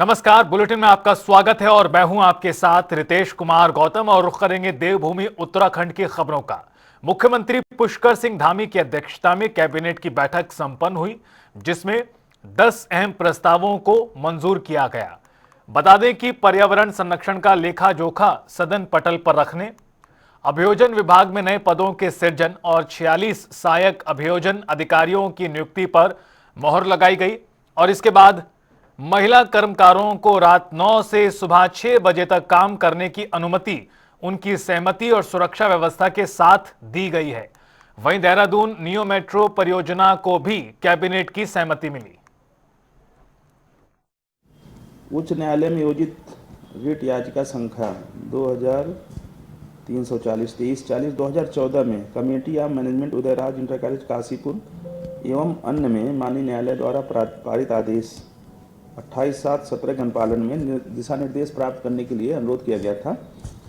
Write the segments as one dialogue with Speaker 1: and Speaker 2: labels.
Speaker 1: नमस्कार, बुलेटिन में आपका स्वागत है और मैं हूं आपके साथ रितेश कुमार गौतम और रुख करेंगे देवभूमि उत्तराखंड की खबरों का। मुख्यमंत्री पुष्कर सिंह धामी की अध्यक्षता में कैबिनेट की बैठक संपन्न हुई, जिसमें 10 अहम प्रस्तावों को मंजूर किया गया। बता दें कि पर्यावरण संरक्षण का लेखा जोखा सदन पटल पर रखने, अभियोजन विभाग में नए पदों के सृजन और 46 सहायक अभियोजन अधिकारियों की नियुक्ति पर मोहर लगाई गई और इसके बाद महिला कर्मकारों को रात 9 से सुबह 6 बजे तक काम करने की अनुमति उनकी सहमति और सुरक्षा व्यवस्था के साथ दी गई है। वहीं देहरादून नियो मेट्रो परियोजना को भी कैबिनेट की सहमति मिली।
Speaker 2: उच्च न्यायालय में योजित रिट याचिका संख्या 2340-2340-2014 में committee of management Udayraj inter college Kashipur एवं अन्य में माननीय न्यायालय द्वारा पारित आदेश 28/7/17 के अनुपालन में दिशा निर्देश प्राप्त करने के लिए अनुरोध किया गया था,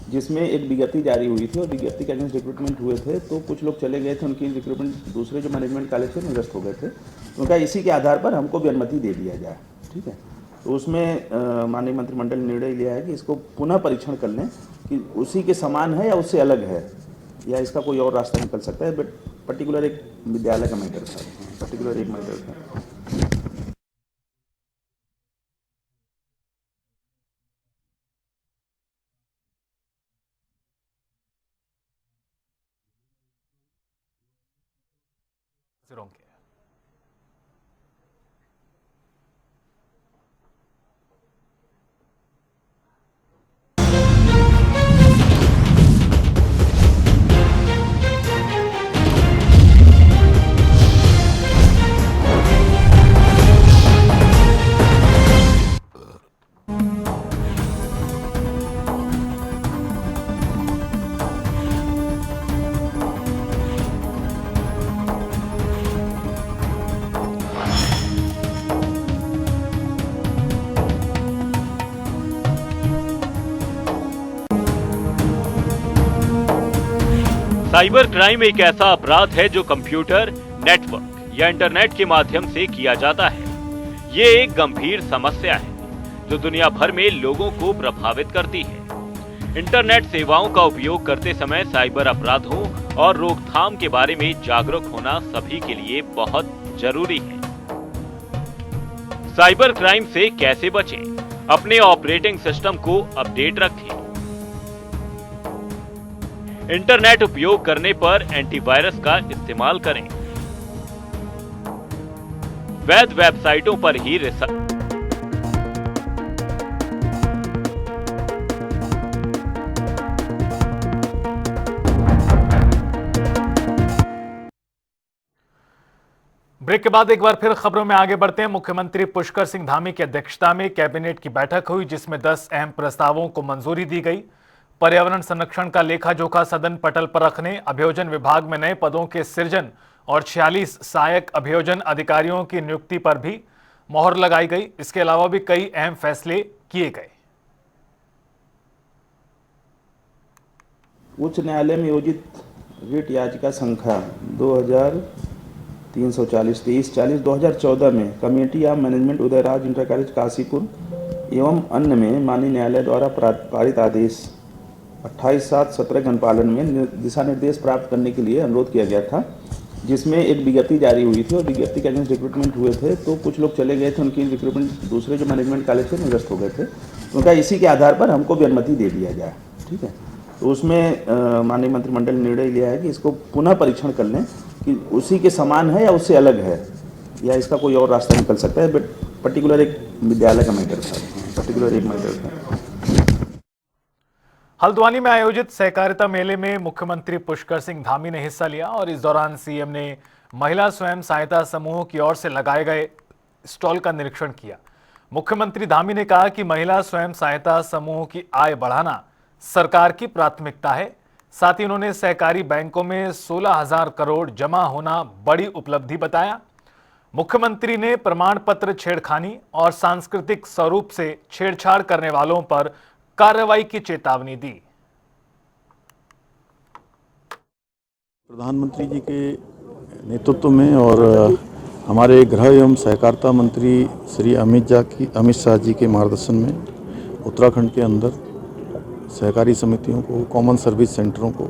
Speaker 2: जिसमें एक विज्ञप्ति जारी हुई थी और विज्ञप्ति के अगेंस्ट रिक्रूटमेंट हुए थे। तो कुछ लोग चले गए थे, उनकी रिक्रूटमेंट दूसरे जो मैनेजमेंट कॉलेज थे निरस्त हो गए थे। उनका इसी के आधार पर हमको भी अनुमति दे दिया जाए। ठीक है, तो उसमें माननीय मंत्रिमंडल ने निर्णय लिया है कि इसको पुनः परीक्षण कर लें कि उसी के समान है या उससे अलग है या इसका कोई और रास्ता निकल सकता है। बट पर्टिकुलर एक विद्यालय का मैटर था, पर्टिकुलर एक मैटर था।
Speaker 3: साइबर क्राइम एक ऐसा अपराध है जो कंप्यूटर, नेटवर्क या इंटरनेट के माध्यम से किया जाता है। ये एक गंभीर समस्या है जो दुनिया भर में लोगों को प्रभावित करती है। इंटरनेट सेवाओं का उपयोग करते समय साइबर अपराधों और रोकथाम के बारे में जागरूक होना सभी के लिए बहुत जरूरी है। साइबर क्राइम से कैसे बचें? अपने ऑपरेटिंग सिस्टम को अपडेट रखें। इंटरनेट उपयोग करने पर एंटीवायरस का इस्तेमाल करें। वैध वेबसाइटों पर ही
Speaker 1: ब्रेक के बाद एक बार फिर खबरों में आगे बढ़ते हैं। मुख्यमंत्री पुष्कर सिंह धामी की अध्यक्षता में कैबिनेट की बैठक हुई, जिसमें 10 अहम प्रस्तावों को मंजूरी दी गई। पर्यावरण संरक्षण का लेखा जोखा सदन पटल पर रखने, अभियोजन विभाग में नए पदों के सृजन और 46 सहायक अभियोजन अधिकारियों की नियुक्ति पर भी मोहर लगाई गई। इसके अलावा भी कई अहम फैसले किए गए।
Speaker 2: उच्च न्यायालय में योजित रिट याचिका संख्या 2340-2340-2014 में committee of management Udayraj inter college Kashipur एवं अन्य में माननीय न्यायालय द्वारा पारित आदेश 28/7/17 के अनुपालन में दिशा निर्देश प्राप्त करने के लिए अनुरोध किया गया था, जिसमें एक विज्ञप्ति जारी हुई थी और विज्ञप्ति के अगेंस्ट रिक्रूटमेंट हुए थे। तो कुछ लोग चले गए थे, उनकी रिक्रूटमेंट दूसरे जो मैनेजमेंट कॉलेज थे निरस्त हो गए थे। उनका इसी के आधार पर हमको भी अनुमति दे दिया जाए। ठीक है, तो उसमें माननीय मंत्रिमंडल ने निर्णय लिया है कि इसको पुनः परीक्षण कर लें कि उसी के समान है या उससे अलग है या इसका कोई और रास्ता निकल सकता है। बट पर्टिकुलर एक विद्यालय का मैटर था, पर्टिकुलर एक मैटर था।
Speaker 1: हल्द्वानी में आयोजित सहकारिता मेले में मुख्यमंत्री पुष्कर सिंह धामी ने हिस्सा लिया और इस दौरान सीएम ने महिला स्वयं सहायता समूहों की ओर से लगाए गए स्टॉल का निरीक्षण किया। मुख्यमंत्री धामी ने कहा कि महिला स्वयं सहायता समूहों की आय बढ़ाना सरकार की प्राथमिकता है। साथ ही उन्होंने सहकारी बैंकों में 16,000 करोड़ जमा होना बड़ी उपलब्धि बताया। मुख्यमंत्री ने प्रमाण पत्र छेड़खानी और सांस्कृतिक स्वरूप से छेड़छाड़ करने वालों पर कार्रवाई की चेतावनी दी।
Speaker 4: प्रधानमंत्री जी के नेतृत्व में और हमारे गृह एवं सहकारिता मंत्री श्री अमित शाह जी के मार्गदर्शन में उत्तराखंड के अंदर सहकारी समितियों को, कॉमन सर्विस सेंटरों को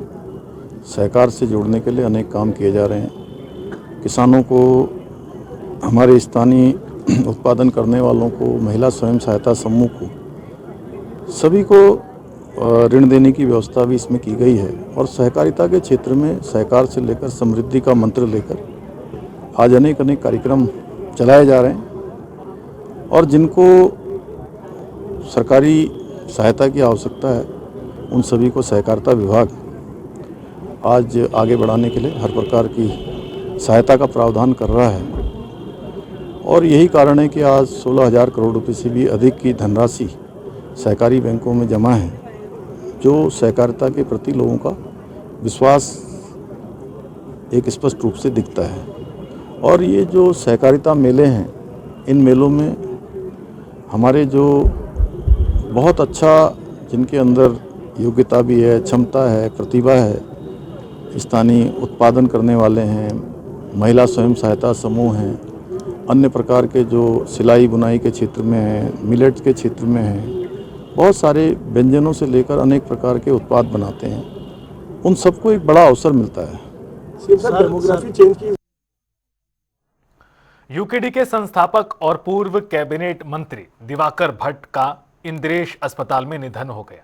Speaker 4: सहकार से जोड़ने के लिए अनेक काम किए जा रहे हैं। किसानों को, हमारे स्थानीय उत्पादन करने वालों को, महिला स्वयं सहायता समूह को, सभी को ऋण देने की व्यवस्था भी इसमें की गई है। और सहकारिता के क्षेत्र में सहकार से लेकर समृद्धि का मंत्र लेकर आज अनेक कार्यक्रम चलाए जा रहे हैं। और जिनको सरकारी सहायता की आवश्यकता है उन सभी को सहकारिता विभाग आज आगे बढ़ाने के लिए हर प्रकार की सहायता का प्रावधान कर रहा है। और यही कारण है कि आज 16,000 करोड़ रुपए से भी अधिक की धनराशि सहकारी बैंकों में जमा है, जो सहकारिता के प्रति लोगों का विश्वास एक स्पष्ट रूप से दिखता है। और ये जो सहकारिता मेले हैं, इन मेलों में हमारे जो बहुत अच्छा, जिनके अंदर योग्यता भी है, क्षमता है, प्रतिभा है, स्थानीय उत्पादन करने वाले हैं, महिला स्वयं सहायता समूह हैं, अन्य प्रकार के जो सिलाई बुनाई के क्षेत्र में हैं, मिलेट्स के क्षेत्र में हैं, बहुत सारे व्यंजनों से लेकर अनेक प्रकार के उत्पाद बनाते हैं, उन सबको एक बड़ा अवसर मिलता है।
Speaker 5: डेमोग्राफी चेंज की
Speaker 1: यूकेडी के संस्थापक और पूर्व कैबिनेट मंत्री दिवाकर भट्ट का इंद्रेश अस्पताल में निधन हो गया।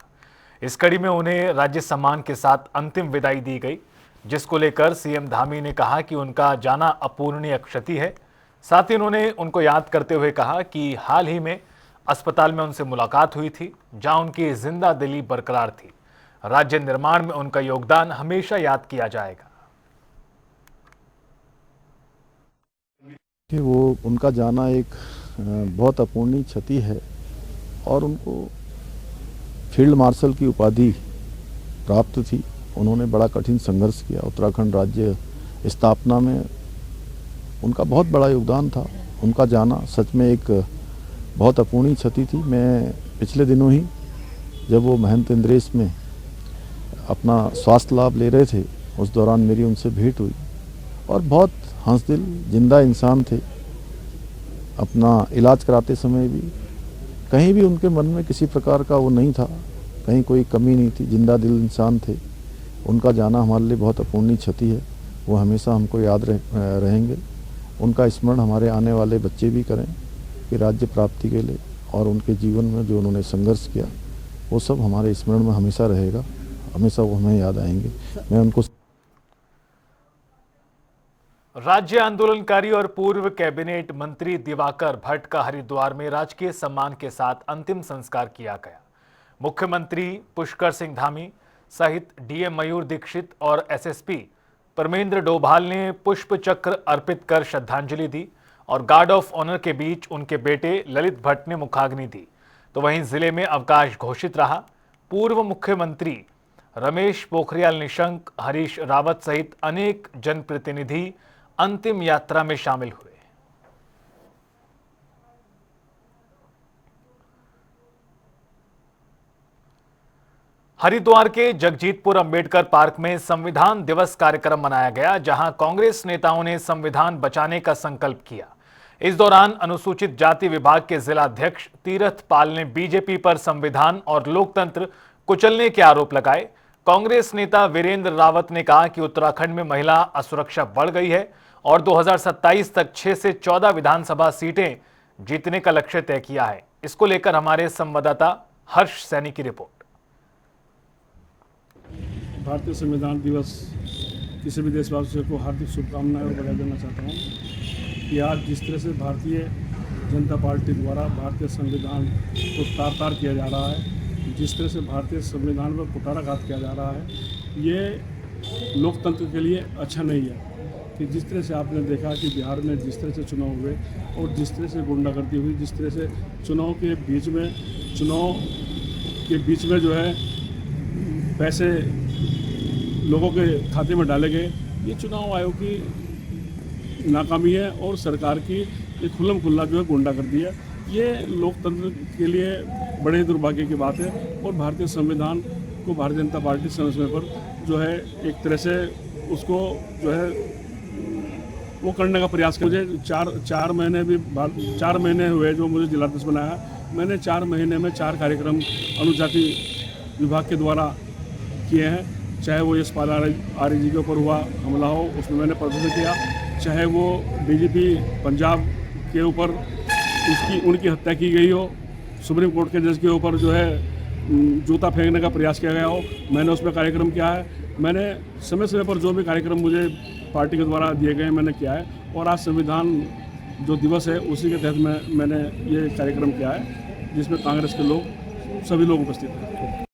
Speaker 1: इस कड़ी में उन्हें राज्य सम्मान के साथ अंतिम विदाई दी गई, जिसको लेकर सीएम धामी ने कहा कि उनका जाना अपूरणीय क्षति है। साथ ही उन्होंने उनको याद करते हुए कहा कि हाल ही में अस्पताल में उनसे मुलाकात हुई थी, जहां उनकी जिंदा दिली बरकरार थी। राज्य निर्माण में उनका योगदान हमेशा याद किया जाएगा।
Speaker 4: कि वो उनका जाना एक बहुत अपूरणीय क्षति है और उनको फील्ड मार्शल की उपाधि प्राप्त थी। उन्होंने बड़ा कठिन संघर्ष किया। उत्तराखंड राज्य स्थापना में उनका बहुत बड़ा योगदान था। उनका जाना सच में एक बहुत अपूरणीय क्षति थी। मैं पिछले दिनों ही जब वो महंत इंद्रेश में अपना स्वास्थ्य लाभ ले रहे थे, उस दौरान मेरी उनसे भेंट हुई और बहुत हंसदिल जिंदा इंसान थे। अपना इलाज कराते समय भी कहीं भी उनके मन में किसी प्रकार का वो नहीं था, कहीं कोई कमी नहीं थी, जिंदा दिल इंसान थे। उनका जाना हमारे लिए बहुत अपूरणीय क्षति है। वो हमेशा हमको याद रहेंगे। उनका स्मरण हमारे आने वाले बच्चे भी करें कि राज्य प्राप्ति के लिए और उनके जीवन में जो उन्होंने संघर्ष किया वो सब हमारे स्मरण में हमेशा रहेगा, हमेशा वो हमें याद आएंगे। मैं उनको
Speaker 1: राज्य आंदोलनकारी और पूर्व कैबिनेट मंत्री दिवाकर भट्ट का हरिद्वार में राजकीय सम्मान के साथ अंतिम संस्कार किया गया। मुख्यमंत्री पुष्कर सिंह धामी सहित डीएम मयूर दीक्षित और एसएसपी परमेंद्र डोभाल ने पुष्प चक्र अर्पित कर श्रद्धांजलि दी और गार्ड ऑफ ऑनर के बीच उनके बेटे ललित भट्ट ने मुखाग्नि दी। तो वहीं जिले में अवकाश घोषित रहा। पूर्व मुख्यमंत्री रमेश पोखरियाल निशंक, हरीश रावत सहित अनेक जनप्रतिनिधि अंतिम यात्रा में शामिल हुए। हरिद्वार के जगजीतपुर अंबेडकर पार्क में संविधान दिवस कार्यक्रम मनाया गया, जहां कांग्रेस नेताओं ने संविधान बचाने का संकल्प किया। इस दौरान अनुसूचित जाति विभाग के जिलाध्यक्ष तीरथ पाल ने बीजेपी पर संविधान और लोकतंत्र कुचलने के आरोप लगाए। कांग्रेस नेता वीरेंद्र रावत ने कहा कि उत्तराखंड में महिला असुरक्षा बढ़ गई है और 2027 तक 6 से 14 विधानसभा सीटें जीतने का लक्ष्य तय किया है। इसको लेकर हमारे संवाददाता हर्ष सैनी की रिपोर्ट।
Speaker 5: भारतीय संविधान दिवस किसी भी देशवासियों को हार्दिक शुभकामनाएं और बधाई देना चाहता हूं कि आज जिस तरह से भारतीय जनता पार्टी द्वारा भारतीय संविधान को तार-तार किया जा रहा है, जिस तरह से भारतीय संविधान पर कुठाराघात किया जा रहा है, ये लोकतंत्र के लिए अच्छा नहीं है। कि जिस तरह से आपने देखा कि बिहार में जिस तरह से चुनाव हुए और जिस तरह से गुंडागर्दी हुई, जिस तरह से चुनाव के बीच में जो है पैसे लोगों के खाते में डाले गए, ये चुनाव आयोग की नाकामी है और सरकार की एक खुल्लम खुल्ला जो है गुंडागर्दी है। ये लोकतंत्र के लिए बड़े दुर्भाग्य की बात है और भारतीय संविधान को भारतीय जनता पार्टी समय समय पर जो है एक तरह से उसको जो है वो करने का प्रयास किया। मुझे चार महीने हुए जो मुझे जिलाध्यक्ष बनाया। मैंने 4 महीने में 4 कार्यक्रम अनुजाति विभाग के द्वारा किए हैं। चाहे वो यशपाल आर्य जी के ऊपर हुआ हमला हो, उसमें मैंने प्रदर्शन किया। चाहे वो डीजीपी पंजाब के ऊपर उनकी हत्या की गई हो, सुप्रीम कोर्ट के जज के ऊपर जो है जूता फेंकने का प्रयास किया गया हो, मैंने उसमें कार्यक्रम किया है। मैंने समय समय पर जो भी कार्यक्रम मुझे पार्टी के द्वारा दिए गए मैंने किया है। और आज संविधान जो दिवस है उसी के तहत मैंने ये कार्यक्रम किया है, जिसमें कांग्रेस के लोग सभी लोग उपस्थित हैं।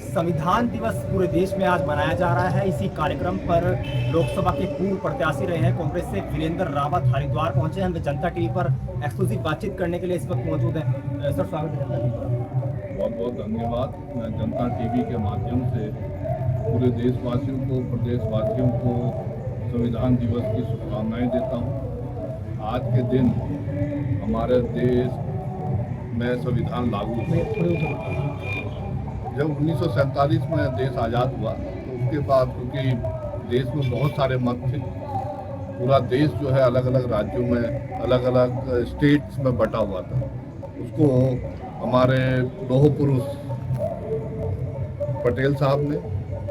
Speaker 6: संविधान दिवस पूरे देश में आज मनाया जा रहा है। इसी कार्यक्रम पर लोकसभा के पूर्व प्रत्याशी रहे हैं कांग्रेस से वीरेंद्र रावत हरिद्वार पहुंचे हैं। जनता टीवी पर एक्सक्लूसिव बातचीत करने के लिए इस वक्त मौजूद हैं। सर, स्वागत है जनता टीवी पर।
Speaker 7: बहुत बहुत धन्यवाद। मैं जनता टीवी के माध्यम से पूरे देशवासियों को, प्रदेशवासियों को संविधान दिवस की शुभकामनाएं देता हूं। आज के दिन हमारे देश में संविधान लागू हुआ। जब 1947 में देश आज़ाद हुआ तो उसके बाद, क्योंकि देश में बहुत सारे मत थे, पूरा देश जो है अलग अलग राज्यों में, अलग अलग स्टेट्स में बटा हुआ था, उसको हमारे लौह पुरुष पटेल साहब ने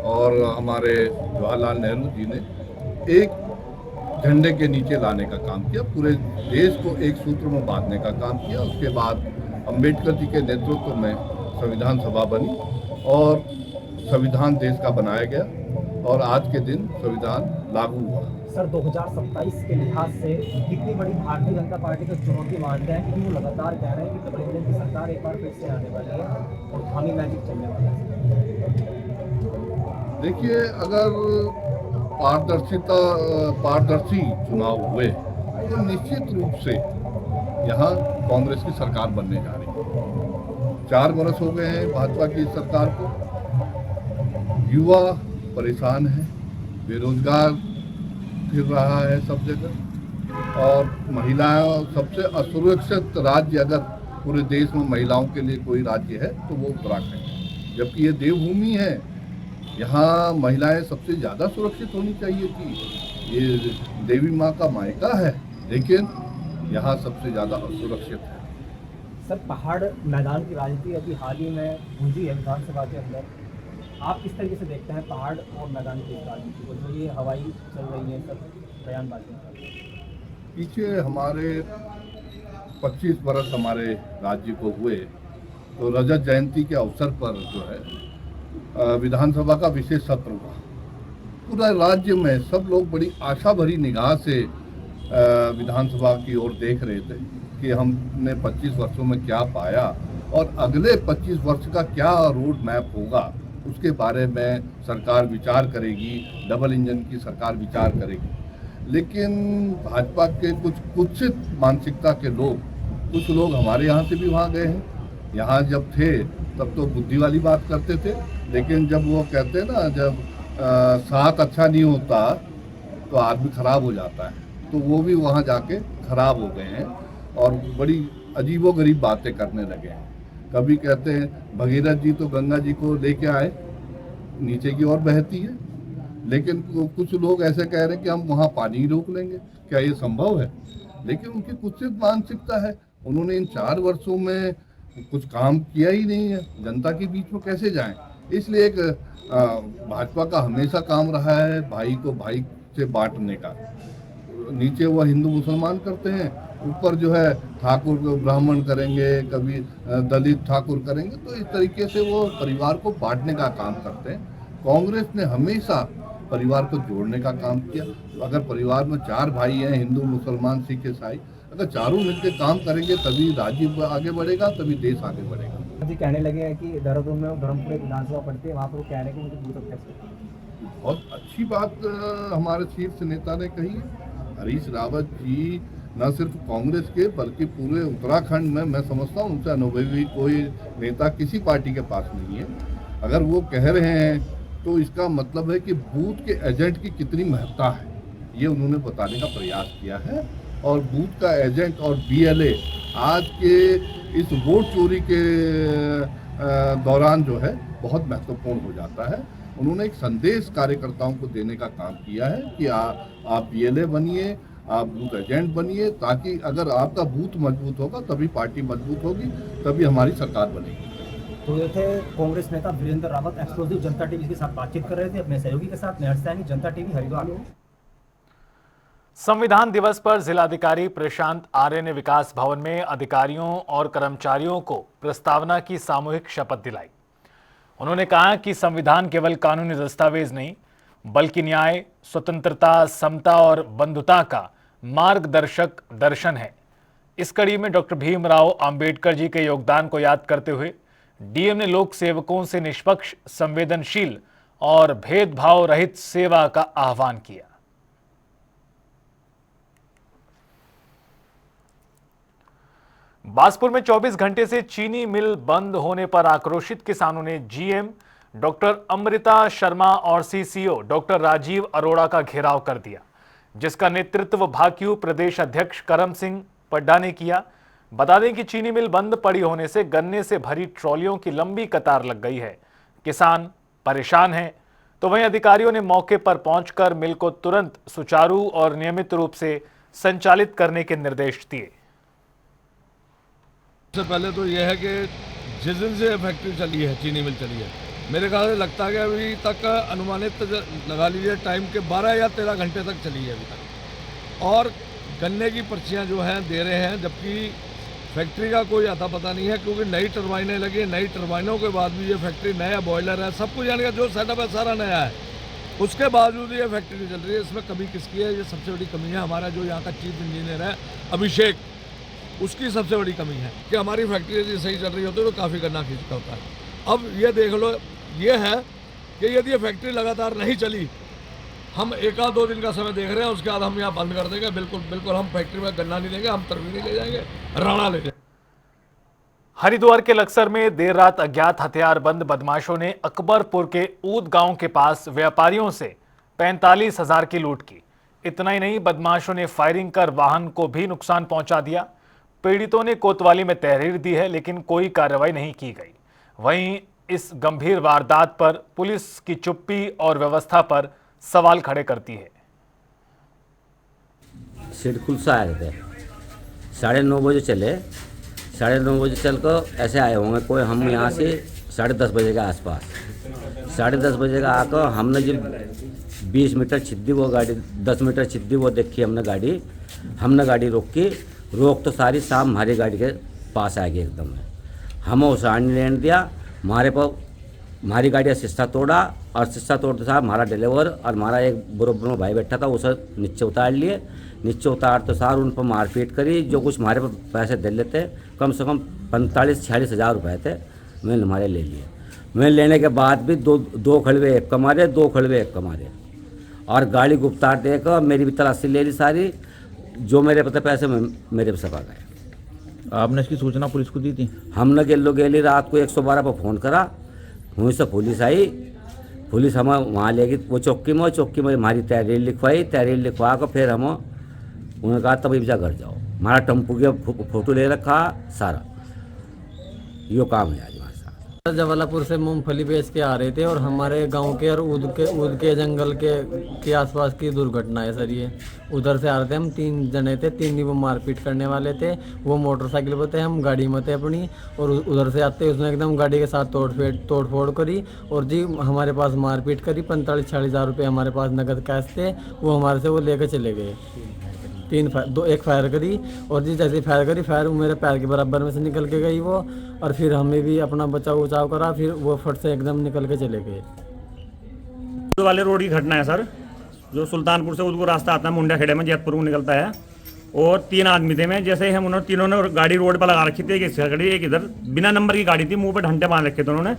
Speaker 7: और हमारे जवाहरलाल नेहरू जी ने एक झंडे के नीचे लाने का काम किया, पूरे देश को एक सूत्र में बांधने का काम किया। उसके बाद अम्बेडकर जी के नेतृत्व में संविधान सभा बनी और संविधान देश का बनाया गया और आज के दिन संविधान लागू हुआ।
Speaker 6: सर, 2027 के लिहाज से कितनी बड़ी भारतीय जनता पार्टी को चुनौती मानते हैं, क्योंकि वो लगातार कह रहे हैं कि डबल इंजन की सरकार एक बार फिर से आने वाली है और धामी मैजिक चलने वाला है।
Speaker 7: देखिए, अगर पारदर्शी चुनाव हुए तो निश्चित रूप से यहाँ कांग्रेस की सरकार बनने जा रही है। 4 बरस हो गए हैं भाजपा की सरकार को। युवा परेशान है, बेरोजगार फिर रहा है सब जगह, और महिलाएं सबसे असुरक्षित राज्य अगर पूरे देश में महिलाओं के लिए कोई राज्य है तो वो उत्तराखंड है, जबकि ये देवभूमि है। यहाँ महिलाएं सबसे ज़्यादा सुरक्षित होनी चाहिए थी। ये देवी माँ का मायका है, लेकिन यहाँ सबसे ज़्यादा असुरक्षित है।
Speaker 6: सर, पहाड़ मैदान की राजनीति अभी हाल ही में गूंजी है विधानसभा के अंदर। आप किस तरीके से देखते हैं पहाड़ और मैदान की राजनीति को, जो ये हवाई चल रही है सब बयानबाजी?
Speaker 7: पीछे हमारे 25 बरस हमारे राज्य को हुए तो रजत जयंती के अवसर पर जो है विधानसभा का विशेष सत्र हुआ। पूरा राज्य में सब लोग बड़ी आशा भरी निगाह से विधानसभा की ओर देख रहे थे कि हमने 25 वर्षों में क्या पाया और अगले 25 वर्ष का क्या रोड मैप होगा, उसके बारे में सरकार विचार करेगी, डबल इंजन की सरकार विचार करेगी। लेकिन भाजपा के कुछ कुत्सित मानसिकता के लोग, कुछ लोग हमारे यहाँ से भी वहाँ गए हैं। यहाँ जब थे तब तो बुद्धि वाली बात करते थे, लेकिन जब वो कहते हैं ना, जब साथ अच्छा नहीं होता तो आदमी खराब हो जाता है, तो वो भी वहाँ जाके खराब हो गए हैं और बड़ी अजीबोगरीब बातें करने लगे हैं। कभी कहते हैं भगीरथ जी तो गंगा जी को लेके आए, नीचे की ओर बहती है, लेकिन कुछ लोग ऐसे कह रहे हैं कि हम वहाँ पानी ही रोक लेंगे। क्या ये संभव है? लेकिन उनकी कुत्सित मानसिकता है। उन्होंने इन 4 वर्षों में कुछ काम किया ही नहीं है, जनता के बीच में कैसे जाएं? इसलिए एक भाजपा का हमेशा काम रहा है भाई को भाई से बांटने का। नीचे वो हिंदू मुसलमान करते हैं, ऊपर जो है ठाकुर को ब्राह्मण करेंगे, कभी दलित ठाकुर करेंगे, तो इस तरीके से वो परिवार को बांटने का काम करते हैं। कांग्रेस ने हमेशा परिवार को जोड़ने का काम किया। अगर परिवार में 4 भाई हैं, हिंदू मुसलमान सिख ईसाई, अगर चारों मिलकर काम करेंगे तभी राज्य आगे बढ़ेगा, तभी देश आगे बढ़ेगा।
Speaker 6: जी कहने लगे हैं कि देहरादून में धर्मपुर विधानसभा पड़ती है, वहाँ पर वो कह रहे हैं कि मुझे बूथ अध्यक्ष।
Speaker 7: बहुत अच्छी बात हमारे शीर्ष नेता ने कही है। हरीश रावत जी न सिर्फ कांग्रेस के बल्कि पूरे उत्तराखंड में, मैं समझता हूँ उनसे अनुभवी कोई नेता किसी पार्टी के पास नहीं है। अगर वो कह रहे हैं तो इसका मतलब है कि बूथ के एजेंट की कितनी महत्ता है, ये उन्होंने बताने का प्रयास किया है। और बूथ का एजेंट और BLA आज के इस वोट चोरी के दौरान जो है बहुत महत्वपूर्ण हो जाता है। उन्होंने एक संदेश कार्यकर्ताओं को देने का काम किया है कि आप PLA बनिए, आप बूथ एजेंट बनिए, ताकि अगर आपका बूथ मजबूत होगा तभी पार्टी मजबूत होगी, तभी हमारी सरकार बनेगी।
Speaker 6: तो ये थे कांग्रेस नेता वीरेंद्र रावत एक्सक्लूसिव जनता टीवी के साथ बातचीत कर रहे थे अपने सहयोगी के साथ। नेहर सैनी, जनता टीवी, हरिद्वार।
Speaker 1: संविधान दिवस पर जिलाधिकारी प्रशांत आर्य ने विकास भवन में अधिकारियों और कर्मचारियों को प्रस्तावना की सामूहिक शपथ दिलाई। उन्होंने कहा कि संविधान केवल कानूनी दस्तावेज नहीं बल्कि न्याय, स्वतंत्रता, समता और बंधुता का मार्गदर्शक दर्शन है। इस कड़ी में डॉक्टर भीमराव अंबेडकर जी के योगदान को याद करते हुए डीएम ने लोक सेवकों से निष्पक्ष, संवेदनशील और भेदभाव रहित सेवा का आह्वान किया। बाजपुर में 24 घंटे से चीनी मिल बंद होने पर आक्रोशित किसानों ने जीएम डॉक्टर अमृता शर्मा और सीसीओ डॉक्टर राजीव अरोड़ा का घेराव कर दिया, जिसका नेतृत्व भाकियू प्रदेश अध्यक्ष करम सिंह पड्डा ने किया। बता दें कि चीनी मिल बंद पड़ी होने से गन्ने से भरी ट्रॉलियों की लंबी कतार लग गई है। किसान परेशान हैं, तो वहीं अधिकारियों ने मौके पर पहुंचकर मिल को तुरंत सुचारू और नियमित रूप से संचालित करने के निर्देश दिए।
Speaker 8: सबसे पहले तो यह है कि जिस दिन से फैक्ट्री चली है, चीनी मिल चली है, मेरे ख्याल से लगता है कि अभी तक अनुमानित लगा लीजिए टाइम के 12 या 13 घंटे तक चली है अभी तक। और गन्ने की पर्चियां जो हैं दे रहे हैं, जबकि फैक्ट्री का कोई आता पता नहीं है, क्योंकि नई टरबाइनें लगी, नई टरबाइनों के बाद भी ये फैक्ट्री, नया बॉयलर है, सब कुछ यानी कि जो सेटअप है सारा नया है, उसके बावजूद ये फैक्ट्री नहीं चल रही है। इसमें कमी किसकी है? ये सबसे बड़ी कमी है हमारा जो यहाँ का चीफ इंजीनियर है अभिषेक, उसकी सबसे बड़ी कमी है कि हमारी फैक्ट्री यदि सही चल रही होती तो काफ़ी गन्ना खींचता होता है। अब ये देख लो, ये है कि यदि ये फैक्ट्री लगातार नहीं चली, हम 1-2 दिन का समय देख रहे हैं, उसके बाद हम यहाँ बंद कर देंगे। बिल्कुल हम फैक्ट्री में गन्ना नहीं देंगे, हम तरवी नहीं ले जाएंगे, राणा ले जाएंगे।
Speaker 1: हरिद्वार के लक्सर में देर रात अज्ञात हथियारबंद बदमाशों ने अकबरपुर के ऊद गांव के पास व्यापारियों से 45,000 की लूट की। इतना ही नहीं, बदमाशों ने फायरिंग कर वाहन को भी नुकसान पहुंचा दिया। पीड़ितों ने कोतवाली में तहरीर दी है, लेकिन कोई कार्रवाई नहीं की गई। वहीं इस गंभीर वारदात पर पुलिस की चुप्पी और व्यवस्था पर सवाल खड़े करती है।
Speaker 9: शेरकुल से आए थे, 9:30 बजे चले, 9:30 बजे चल कर ऐसे आए होंगे कोई, हम यहाँ से 10:30 बजे के आसपास, 10:30 बजे का आकर हमने जब 20 मीटर छिद्दी वो गाड़ी, 10 मीटर छिद्दी वो देखी हमने गाड़ी रोक तो सारी शाम हमारी गाड़ी के पास आ गई एकदम। हमें उसे आने लेने दिया, हमारी गाड़ी का शीशा तोड़ा, और शीशा तोड़ते साहब हमारा ड्राइवर और हमारा एक बरोबर में भाई बैठा था, उसे नीचे उतार लिए। नीचे उतार तो सार उन पर मारपीट करी, जो कुछ हमारे पर पैसे दे लेते, कम से कम 45-46 हज़ार रुपये थे, मैंने हमारे ले लिए। मैं लेने के बाद भी दो खड़वे एक कमारे, 2 खड़वे एक कमारे, और गाड़ी गुप्तार देकर मेरी भी तलाशी ले ली सारी, जो मेरे पता पैसे मेरे पे सब आ गए।
Speaker 10: आपने इसकी सूचना पुलिस को दी थी?
Speaker 9: हमने गेली रात को 112 पर फ़ोन करा, वहीं से पुलिस आई, पुलिस हमें वहाँ ले गई वो चौकी में हमारी तहरीर लिखवा कर फिर हम उन्होंने कहा तब जा घर जाओ। हमारा टम्पू की फोटो ले रखा सारा, यो काम है आज हमारे साथ।
Speaker 11: जबलपुर से मूंगफली बेच के आ रहे थे और हमारे गांव के और ऊद के जंगल के आसपास की दुर्घटना है सर। ये उधर से आ रहे थे, हम 3 जने थे, 3 ही वो मारपीट करने वाले थे। वो मोटरसाइकिल पर थे, हम गाड़ी में थे अपनी, और उधर से आते उसने एकदम गाड़ी के साथ तोड़ फोड़ करी और जी हमारे पास मारपीट करी। 45-46 हज़ार रुपये हमारे पास नगद कैश थे, वो हमारे से वो लेकर चले गए। 1 फायर करी, और जी जैसे फायर करी, फायर मेरे पैर के बराबर में से निकल के गई वो, और फिर हमें भी अपना बचाव करा, फिर वो फट से एकदम निकल के चले गए।
Speaker 12: वाले रोड की घटना है सर, जो सुल्तानपुर से उनको रास्ता आता है मुंडा खेड़े में जैतपुर को निकलता है, और 3 आदमी थे। मैं जैसे हम उन्होंने तीनों ने गाड़ी रोड पर लगा रखी थी, एक खड़ी एक इधर, बिना नंबर की गाड़ी थी, मुंह पे ढंटे बांध रखे थे उन्होंने,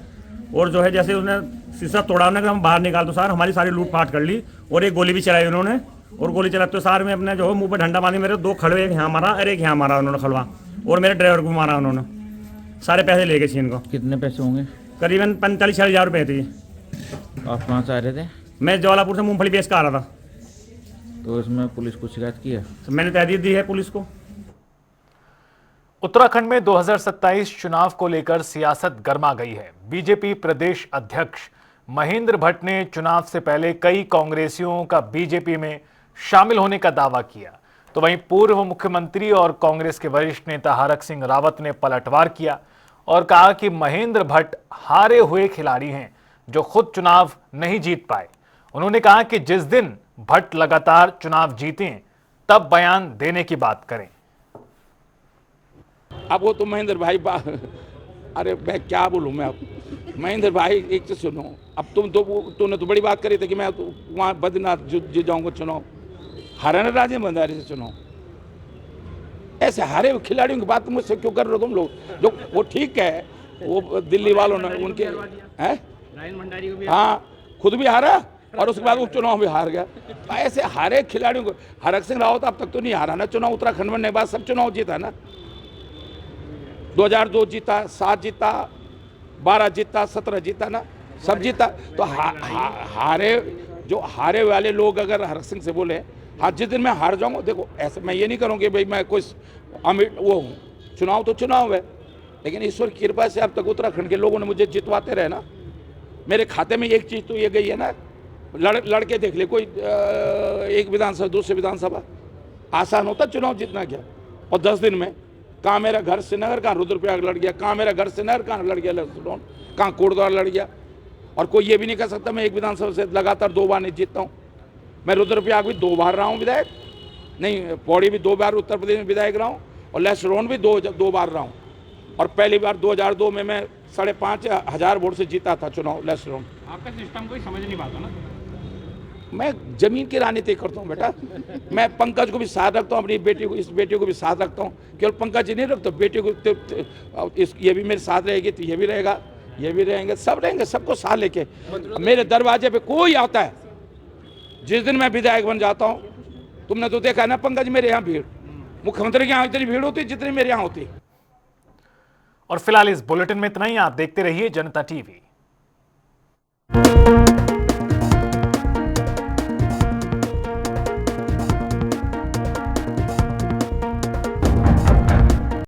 Speaker 12: और जो है जैसे उसने शीशा तोड़ा, उन्होंने हम बाहर निकाल तो सर हमारी सारी लूट फाट कर ली, और एक गोली भी चलाई उन्होंने, और गोली चलाते तो सार में अपने जो है मुंह पे डंडा बांधी, मेरे 2 खड़वे, एक यहाँ मारा और एक यहाँ मारा उन्होंने खड़वा, और मेरे ड्राइवर को मारा उन्होंने। सारे पैसे ले गए छीन को।
Speaker 10: कितने पैसे होंगे?
Speaker 12: करीबन 45-46 हज़ार रुपये थे।
Speaker 10: आप कहाँ से आ रहे थे?
Speaker 12: मैं जबलपुर से मूंगफली बेच कर आ रहा था।
Speaker 10: तो इसमें पुलिस को शिकायत की है?
Speaker 12: मैंने तहरीर दी है पुलिस को।
Speaker 1: उत्तराखंड में 2027 चुनाव को लेकर सियासत गर्मा गई है। बीजेपी प्रदेश अध्यक्ष महेंद्र भट्ट ने चुनाव से पहले कई कांग्रेसियों का बीजेपी में शामिल होने का दावा किया, तो वहीं पूर्व मुख्यमंत्री और कांग्रेस के वरिष्ठ नेता हरक सिंह रावत ने पलटवार किया और कहा कि महेंद्र भट्ट हारे हुए खिलाड़ी हैं जो खुद चुनाव नहीं जीत पाए। उन्होंने कहा कि जिस दिन भट्ट लगातार चुनाव जीतें तब बयान देने की बात करें।
Speaker 13: अब वो तो महेंद्र भाई अरे मैं क्या बोलूं मैं अब महेंद्र भाई एक चीज सुनो, अब तुमने तो बड़ी बात करी थी कि मैं तो वहाँ बद्रीनाथ जीत जाऊंगा चुनाव, हरियाणा राजे भंडारी से चुनाव। ऐसे हारे हुए खिलाड़ियों की बात मुझसे क्यों कर रहे हो तुम लोग? जो वो ठीक है, वो दिल्ली वालों ने उनके हैं, हाँ खुद भी हारा और उसके बाद उपचुनाव भी हार गया। तो ऐसे हारे खिलाड़ियों को, हरक सिंह रावत अब तक तो नहीं हारा ना चुनाव, उत्तराखंड में बाद सब चुनाव जीता ना, 2002 जीता, 7 जीता, 12 जीता, 17 जीता ना, सब जीता। तो हारे जो हारे वाले लोग अगर हरक सिंह से बोले हाँ जिस दिन मैं हार जाऊंगा, देखो ऐसे मैं ये नहीं करूँ कि भाई मैं कोई अमिट वो हूँ, चुनाव तो चुनाव है, लेकिन ईश्वर की कृपा से अब तक उत्तराखंड के लोगों ने मुझे जितवाते रहे ना। मेरे खाते में एक चीज़ तो ये गई है ना, लड़के देख ले, कोई एक विधानसभा दूसरे विधानसभा, आसान होता चुनाव जीतना क्या? और 10 दिन में कहाँ मेरा घर श्रीनगर, कहाँ रुद्रप्रयाग लड़ गया, कहाँ मेरा घर श्रीनगर, कहाँ लड़ गया लखनऊ, कहाँ कोटद्वार लड़ गया। और कोई ये भी नहीं कह सकता मैं एक विधानसभा से लगातार 2 बार नहीं जीतता हूँ। मैं रुद्रप्रयाग भी 2 बार रहा हूँ विधायक, नहीं पौड़ी भी 2 बार उत्तर प्रदेश में विधायक रहा हूँ, और लेसरोन भी 2 बार रहा हूँ। और पहली बार 2002 में मैं 5,500 वोट से जीता था चुनाव लेसरोन।
Speaker 12: आपका सिस्टम कोई समझ नहीं पाता ना।
Speaker 13: मैं जमीन की राजनीति करता हूँ बेटा। मैं पंकज को भी साथ रखता हूँ, अपनी बेटी को, इस बेटी को भी साथ रखता हूँ। केवल पंकज ही नहीं रखता, बेटी को ये भी मेरे साथ रहेगी तो ये भी रहेगा, ये भी रहेंगे, सब रहेंगे, सबको साथ लेके। मेरे दरवाजे पे कोई आता है, जिस दिन मैं विधायक बन जाता हूँ, तुमने तो देखा ना पंकज, मेरे यहाँ भीड़, मुख्यमंत्री के यहाँ इतनी भीड़ होती जितनी मेरे यहाँ होती।
Speaker 1: और फिलहाल इस बुलेटिन में इतना ही। आप देखते रहिए जनता टीवी।